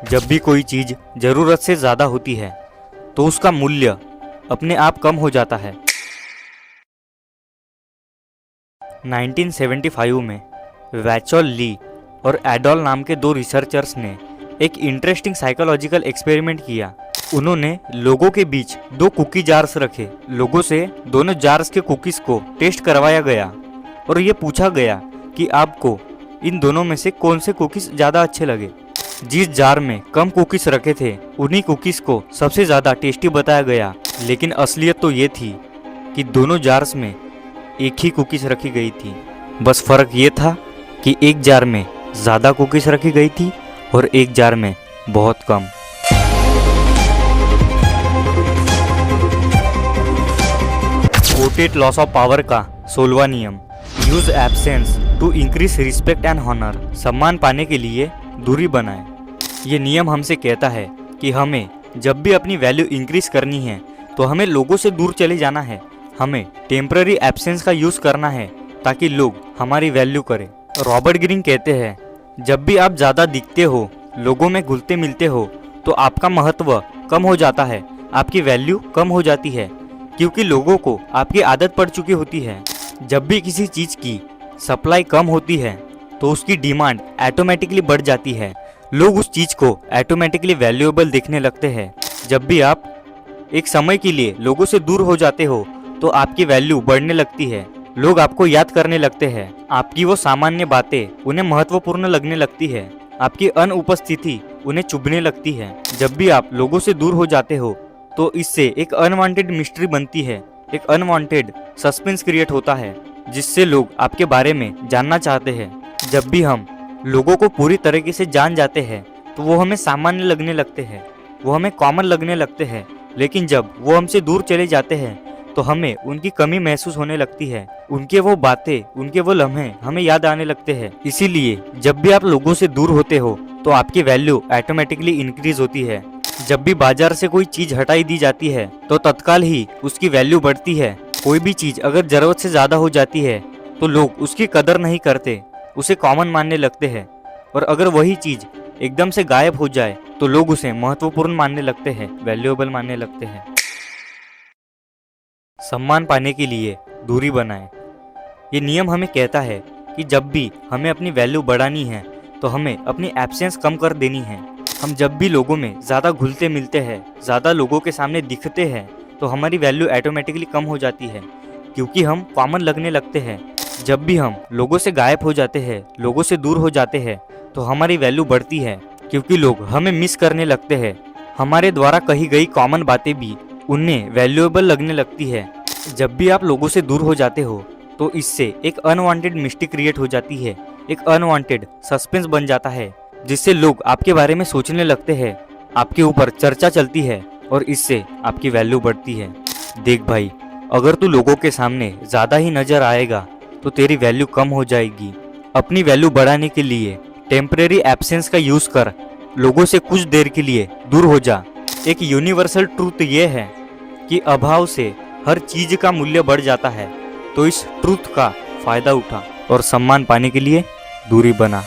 जब भी कोई चीज जरूरत से ज्यादा होती है तो उसका मूल्य अपने आप कम हो जाता है। 1975 में वैचोल ली और एडोल नाम के दो रिसर्चर्स ने एक इंटरेस्टिंग साइकोलॉजिकल एक्सपेरिमेंट किया। उन्होंने लोगों के बीच दो कुकी जार्स रखे। लोगों से दोनों जार्स के कुकीज को टेस्ट करवाया गया और ये पूछा गया कि आपको इन दोनों में से कौन से कुकीज ज़्यादा अच्छे लगे। जिस जार में कम कुकीज रखे थे उन्हीं कुकीज को सबसे ज़्यादा टेस्टी बताया गया। लेकिन असलियत तो ये थी कि दोनों जार्स में एक ही कुकीज रखी गई थी। बस फ़र्क ये था कि एक जार में ज़्यादा कुकीज रखी गई थी और एक जार में बहुत कम। कोटेड लॉस ऑफ पावर का 16वां नियम, use absence to increase respect and honour. सम्मान पाने के लिए दूरी बनाएं। ये नियम हमसे कहता है कि हमें जब भी अपनी वैल्यू इंक्रीज करनी है तो हमें लोगों से दूर चले जाना है। हमें टेम्पररी एब्सेंस का यूज करना है ताकि लोग हमारी वैल्यू करें। रॉबर्ट ग्रीन कहते हैं, जब भी आप ज़्यादा दिखते हो, लोगों में घुलते मिलते हो, तो आपका महत्व कम हो जाता है, आपकी वैल्यू कम हो जाती है, क्योंकि लोगों को आपकी आदत पड़ चुकी होती है। जब भी किसी चीज़ की सप्लाई कम होती है तो उसकी डिमांड ऑटोमेटिकली बढ़ जाती है। लोग उस चीज़ को ऑटोमेटिकली वैल्यूएबल देखने लगते हैं। जब भी आप एक समय के लिए लोगों से दूर हो जाते हो तो आपकी वैल्यू बढ़ने लगती है। लोग आपको याद करने लगते हैं। आपकी वो सामान्य बातें उन्हें महत्वपूर्ण लगने लगती है। आपकी अनुपस्थिति उन्हें चुभने लगती है। जब भी आप लोगों से दूर हो जाते हो तो इससे एक अनवांटेड मिस्ट्री बनती है, एक अनवांटेड सस्पेंस क्रिएट होता है जिससे लोग आपके बारे में जानना चाहते हैं। जब भी हम लोगों को पूरी तरीके से जान जाते हैं तो वो हमें सामान्य लगने लगते हैं, वो हमें कॉमन लगने लगते हैं। लेकिन जब वो हमसे दूर चले जाते हैं तो हमें उनकी कमी महसूस होने लगती है। उनके वो बातें, उनके वो लम्हे हमें याद आने लगते हैं। इसीलिए जब भी आप लोगों से दूर होते हो तो आपकी वैल्यू ऑटोमेटिकली इंक्रीज होती है। जब भी बाजार से कोई चीज हटाई दी जाती है तो तत्काल ही उसकी वैल्यू बढ़ती है। कोई भी चीज अगर जरूरत से ज्यादा हो जाती है तो लोग उसकी कदर नहीं करते, उसे कॉमन मानने लगते हैं। और अगर वही चीज एकदम से गायब हो जाए तो लोग उसे महत्वपूर्ण मानने लगते हैं, वैल्यूएबल मानने लगते हैं। सम्मान पाने के लिए दूरी बनाएं। ये नियम हमें कहता है कि जब भी हमें अपनी वैल्यू बढ़ानी है तो हमें अपनी एब्सेंस कम कर देनी है। हम जब भी लोगों में ज़्यादा घुलते मिलते हैं, ज़्यादा लोगों के सामने दिखते हैं, तो हमारी वैल्यू ऑटोमेटिकली कम हो जाती है, क्योंकि हम कॉमन लगने लगते हैं। जब भी हम लोगों से गायब हो जाते हैं, लोगों से दूर हो जाते हैं, तो हमारी वैल्यू बढ़ती है, क्योंकि लोग हमें मिस करने लगते हैं। हमारे द्वारा कही गई कॉमन बातें भी उन्हें वैल्यूएबल लगने लगती है। जब भी आप लोगों से दूर हो जाते हो तो इससे एक अनवांटेड मिस्ट्री क्रिएट हो जाती है, एक अनवांटेड सस्पेंस बन जाता है, जिससे लोग आपके बारे में सोचने लगते हैं, आपके ऊपर चर्चा चलती है और इससे आपकी वैल्यू बढ़ती है। देख भाई, अगर तू लोगों के सामने ज़्यादा ही नज़र आएगा तो तेरी वैल्यू कम हो जाएगी। अपनी वैल्यू बढ़ाने के लिए टेम्परेरी एब्सेंस का यूज़ कर, लोगों से कुछ देर के लिए दूर हो जा। एक यूनिवर्सल ट्रूथ ये है कि अभाव से हर चीज का मूल्य बढ़ जाता है, तो इस ट्रूथ का फायदा उठा और सम्मान पाने के लिए दूरी बना।